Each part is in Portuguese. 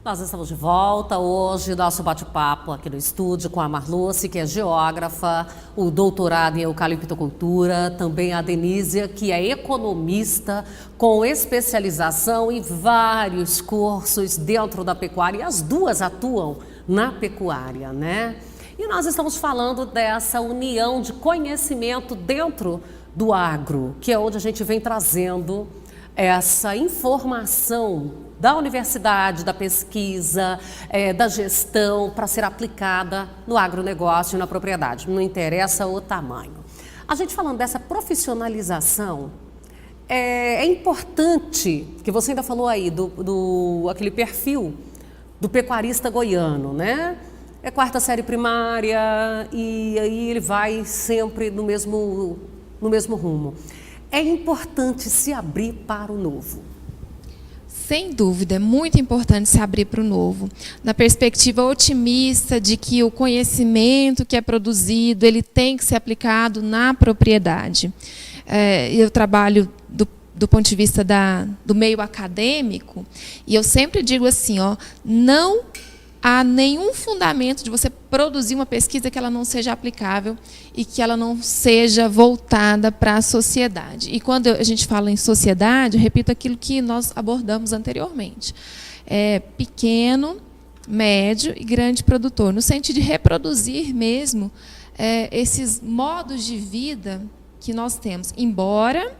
Nós estamos de volta hoje, nosso bate-papo aqui no estúdio com a Marluce, que é geógrafa, o doutorado em eucaliptocultura, também a Denísia, que é economista com especialização em vários cursos dentro da pecuária, e as duas atuam na pecuária, né? E nós estamos falando dessa união de conhecimento dentro do agro, que é onde a gente vem trazendo essa informação da universidade, da pesquisa, da gestão para ser aplicada no agronegócio e na propriedade. Não interessa o tamanho. A gente falando dessa profissionalização, é importante, que você ainda falou aí, aquele perfil do pecuarista goiano, né? É quarta série primária e aí ele vai sempre no mesmo rumo. É importante se abrir para o novo. Sem dúvida, é muito importante se abrir para o novo, na perspectiva otimista de que o conhecimento que é produzido, ele tem que ser aplicado na propriedade. Eu trabalho do ponto de vista do meio acadêmico, e eu sempre digo assim, não há nenhum fundamento de você produzir uma pesquisa que ela não seja aplicável e que ela não seja voltada para a sociedade. E quando a gente fala em sociedade, eu repito aquilo que nós abordamos anteriormente. Pequeno, médio e grande produtor, no sentido de reproduzir mesmo esses modos de vida que nós temos. Embora,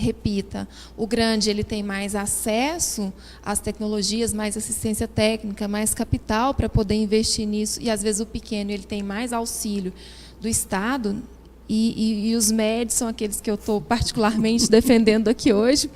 repita, o grande ele tem mais acesso às tecnologias, mais assistência técnica, mais capital para poder investir nisso, e às vezes o pequeno ele tem mais auxílio do Estado, e os médios são aqueles que eu estou particularmente defendendo aqui hoje,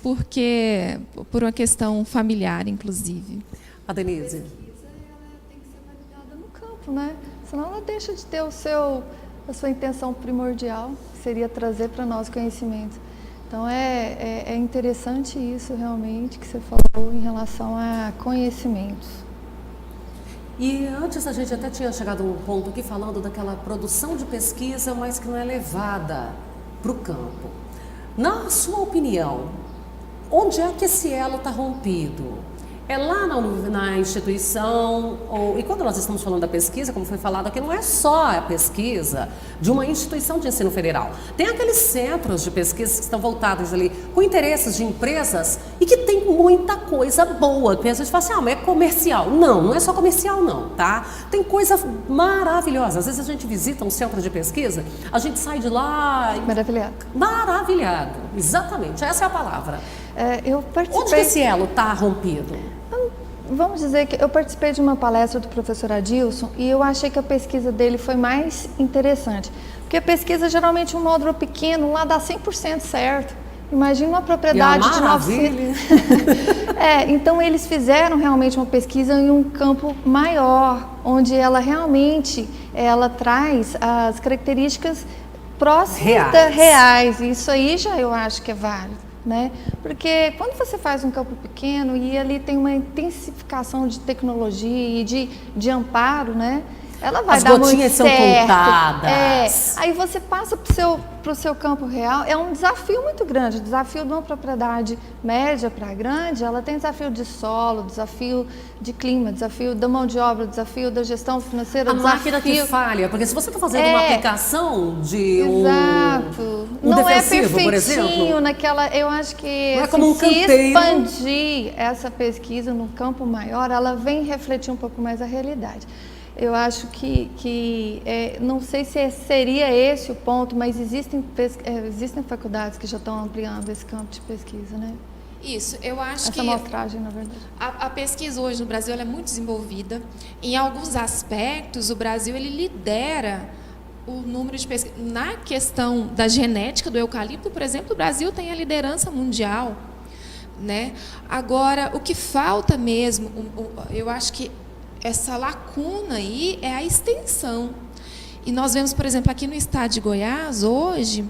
porque por uma questão familiar, inclusive. A Denise. A pesquisa ela tem que ser validada no campo, né? Senão ela deixa de ter a sua intenção primordial, que seria trazer para nós conhecimento. Então, é interessante isso, realmente, que você falou em relação a conhecimentos. E antes a gente até tinha chegado a um ponto aqui falando daquela produção de pesquisa, mas que não é levada para o campo. Na sua opinião, onde é que esse elo está rompido? É lá na instituição, e quando nós estamos falando da pesquisa, como foi falado aqui, não é só a pesquisa de uma instituição de ensino federal. Tem aqueles centros de pesquisa que estão voltados ali com interesses de empresas e que tem muita coisa boa. Porque a gente fala assim, mas é comercial. Não é só comercial não, tá? Tem coisa maravilhosa. Às vezes a gente visita um centro de pesquisa, a gente sai de lá... Maravilhado. Maravilhado, exatamente, essa é a palavra. Eu participei... Onde que esse elo está rompido? Vamos dizer que eu participei de uma palestra do professor Adilson e eu achei que a pesquisa dele foi mais interessante. Porque a pesquisa, geralmente, um módulo pequeno lá dá 100% certo. Imagina uma propriedade de 900... Então eles fizeram realmente uma pesquisa em um campo maior, onde ela realmente traz as características próximas reais. Isso aí já eu acho que é válido. Né? Porque quando você faz um campo pequeno e ali tem uma intensificação de tecnologia e de amparo, né? Ela vai dar muito certo. As gotinhas são contadas. Aí você passa para o seu campo real, é um desafio muito grande. O desafio de uma propriedade média para grande, ela tem desafio de solo, desafio de clima, desafio da mão de obra, desafio da gestão financeira, máquina que falha, porque se você está fazendo uma aplicação de um não defensivo, é por exemplo, perfeitinho naquela, eu acho que não é como se expandir essa pesquisa no campo maior, ela vem refletir um pouco mais a realidade. Eu acho que não sei se seria esse o ponto, mas existem faculdades que já estão ampliando esse campo de pesquisa, né? Isso, eu acho que... Essa amostragem, na verdade. A pesquisa hoje no Brasil ela é muito desenvolvida. Em alguns aspectos, o Brasil ele lidera o número de pesquisas. Na questão da genética do eucalipto, por exemplo, o Brasil tem a liderança mundial, né? Agora, o que falta mesmo, eu acho que essa lacuna aí é a extensão. E nós vemos, por exemplo, aqui no estado de Goiás, hoje,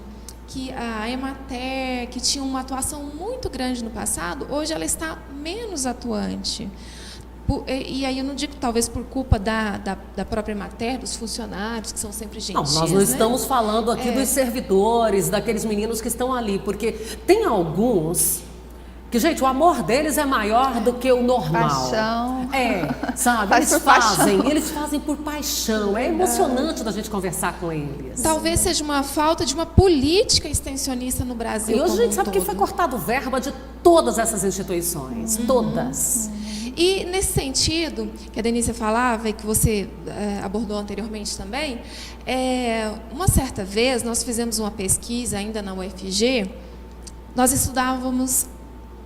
que a Emater, que tinha uma atuação muito grande no passado, hoje ela está menos atuante. E aí eu não digo talvez por culpa da própria Emater, dos funcionários, que são sempre gentis. Não, nós não estamos falando aqui dos servidores, daqueles meninos que estão ali, porque tem alguns Que, gente, o amor deles é maior do que o normal. Paixão. Sabe? Eles fazem por paixão. É emocionante da gente conversar com eles. Talvez seja uma falta de uma política extensionista no Brasil. E hoje a gente sabe todo. que foi cortado verba de todas essas instituições. Todas. E nesse sentido, que a Denise falava e que você abordou anteriormente também, uma certa vez nós fizemos uma pesquisa ainda na UFG, nós estudávamos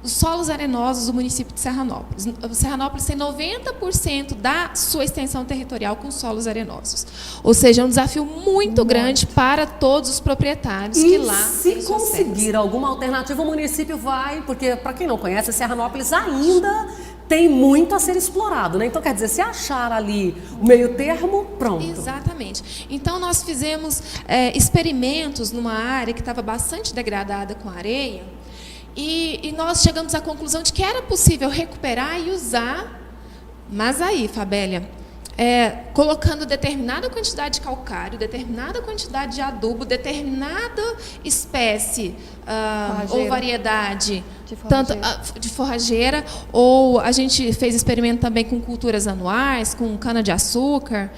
os solos arenosos do município de Serranópolis. O Serranópolis tem 90% da sua extensão territorial com solos arenosos. Ou seja, é um desafio muito grande para todos os proprietários que lá têm se suas conseguir terras. alguma alternativa, o município vai, porque, para quem não conhece, Serranópolis ainda tem muito a ser explorado, né? Então, quer dizer, se achar ali o meio termo, pronto. Exatamente. Então, nós fizemos experimentos numa área que estava bastante degradada com areia, e nós chegamos à conclusão de que era possível recuperar e usar, mas aí, Fabélia, colocando determinada quantidade de calcário, determinada quantidade de adubo, determinada espécie ou variedade de forrageira, ou a gente fez experimento também com culturas anuais, com cana-de-açúcar.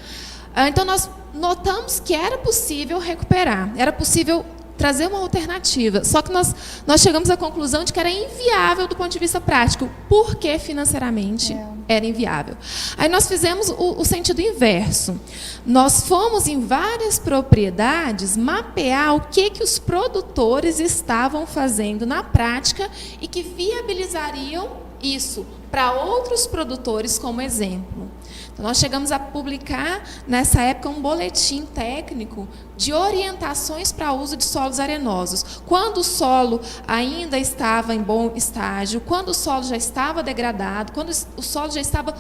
Então, nós notamos que era possível recuperar, era possível trazer uma alternativa. Só que nós chegamos à conclusão de que era inviável do ponto de vista prático, porque financeiramente era inviável. Aí nós fizemos o sentido inverso. Nós fomos em várias propriedades mapear o que os produtores estavam fazendo na prática e que viabilizariam isso para outros produtores como exemplo. Então, nós chegamos a publicar, nessa época, um boletim técnico de orientações para o uso de solos arenosos. Quando o solo ainda estava em bom estágio, quando o solo já estava degradado, quando o solo já estava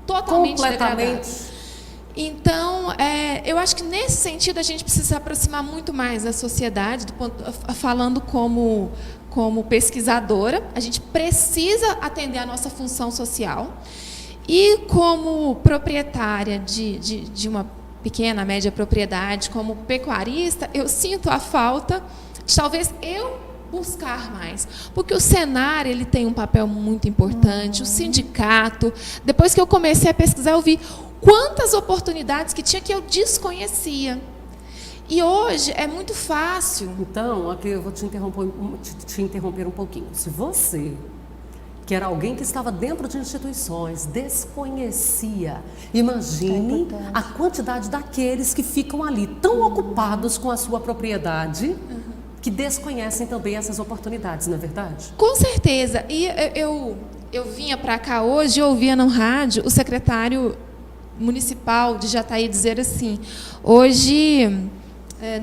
totalmente degradado. Então, eu acho que, nesse sentido, a gente precisa se aproximar muito mais da sociedade, falando como pesquisadora. A gente precisa atender a nossa função social. E como proprietária de uma pequena, média propriedade, como pecuarista, eu sinto a falta de talvez eu buscar mais. Porque o Senar, ele tem um papel muito importante, o sindicato. Depois que eu comecei a pesquisar, eu vi quantas oportunidades que tinha que eu desconhecia. E hoje é muito fácil. Então, aqui eu vou te interromper um pouquinho. Se você, que era alguém que estava dentro de instituições, desconhecia, imagine a quantidade daqueles que ficam ali tão ocupados com a sua propriedade, que desconhecem também essas oportunidades, não é verdade? Com certeza. E eu vinha para cá hoje e ouvia no rádio o secretário municipal de Jataí dizer assim: hoje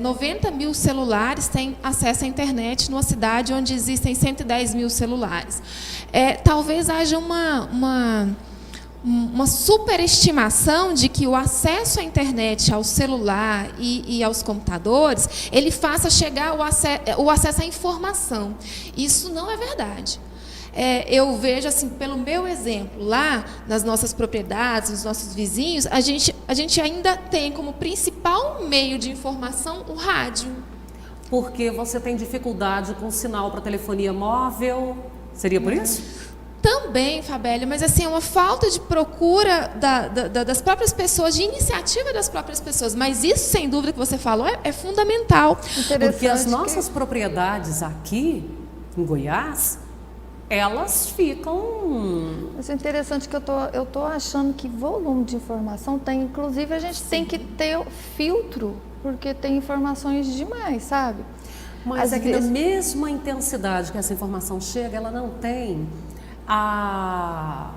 90 mil celulares têm acesso à internet numa cidade onde existem 110 mil celulares. Talvez haja uma superestimação de que o acesso à internet, ao celular e aos computadores, ele faça chegar o acesso à informação. Isso não é verdade. Eu vejo, assim, pelo meu exemplo, lá nas nossas propriedades, nos nossos vizinhos, a gente ainda tem como principal meio de informação o rádio. Porque você tem dificuldade com sinal para telefonia móvel, seria por isso? Também, Fabélia, mas assim, é uma falta de procura das próprias pessoas, de iniciativa das próprias pessoas. Mas isso, sem dúvida, que você falou, é fundamental. Porque as nossas propriedades aqui, em Goiás, elas ficam... Mas é interessante que eu tô achando que volume de informação tem, inclusive a gente tem que ter filtro, porque tem informações demais, sabe? Mas é que na mesma intensidade que essa informação chega, ela não tem a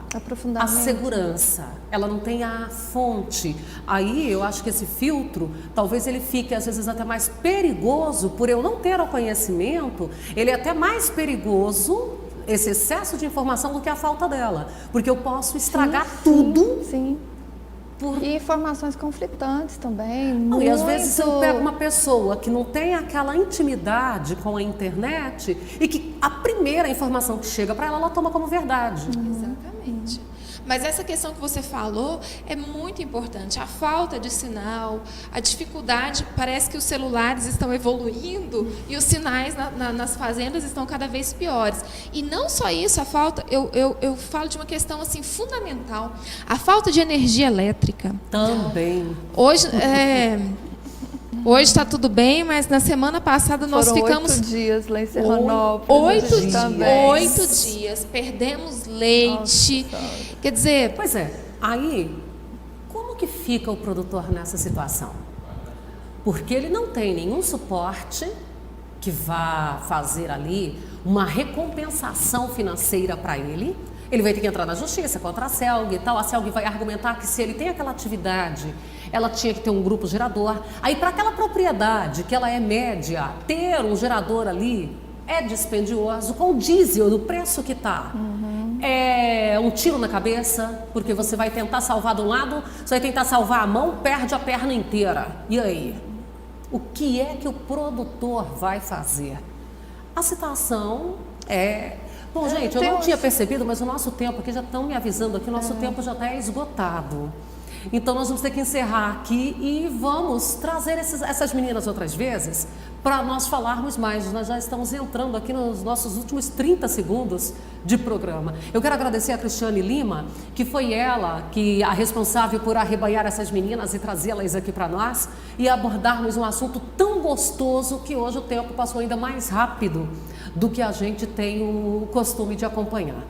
segurança, ela não tem a fonte. Aí eu acho que esse filtro, talvez ele fique às vezes até mais perigoso, por eu não ter o conhecimento, ele é até mais perigoso, esse excesso de informação, do que a falta dela. Porque eu posso estragar tudo. Sim. E informações conflitantes também. Não, e às vezes eu pego uma pessoa que não tem aquela intimidade com a internet e que a primeira informação que chega para ela, ela toma como verdade. Exatamente. Mas essa questão que você falou é muito importante. A falta de sinal, a dificuldade, parece que os celulares estão evoluindo e os sinais nas fazendas estão cada vez piores. E não só isso, a falta, eu falo de uma questão assim fundamental, a falta de energia elétrica. Também. Hoje está tudo bem, mas na semana passada nós Foram ficamos 8 dias lá em Serranópolis. 8 dias, perdemos leite. Nossa. Quer dizer, Pois é, aí, como que fica o produtor nessa situação? Porque ele não tem nenhum suporte que vá fazer ali uma recompensação financeira para ele. Ele vai ter que entrar na justiça contra a CELG e tal. A CELG vai argumentar que se ele tem aquela atividade, ela tinha que ter um grupo gerador. Aí, para aquela propriedade que ela é média, ter um gerador ali é dispendioso. Com o diesel, do preço que está, é um tiro na cabeça, porque você vai tentar salvar de um lado, você vai tentar salvar a mão, perde a perna inteira. E aí? O que é que o produtor vai fazer? A situação é... Bom, gente, eu não tinha percebido, mas o nosso tempo aqui, já estão me avisando aqui, o nosso tempo já está esgotado. Então, nós vamos ter que encerrar aqui e vamos trazer essas meninas outras vezes para nós falarmos mais. Nós já estamos entrando aqui nos nossos últimos 30 segundos de programa. Eu quero agradecer a Cristiane Lima, que foi ela que a responsável por arrebanhar essas meninas e trazê-las aqui para nós e abordarmos um assunto tão gostoso que hoje o tempo passou ainda mais rápido do que a gente tem o costume de acompanhar.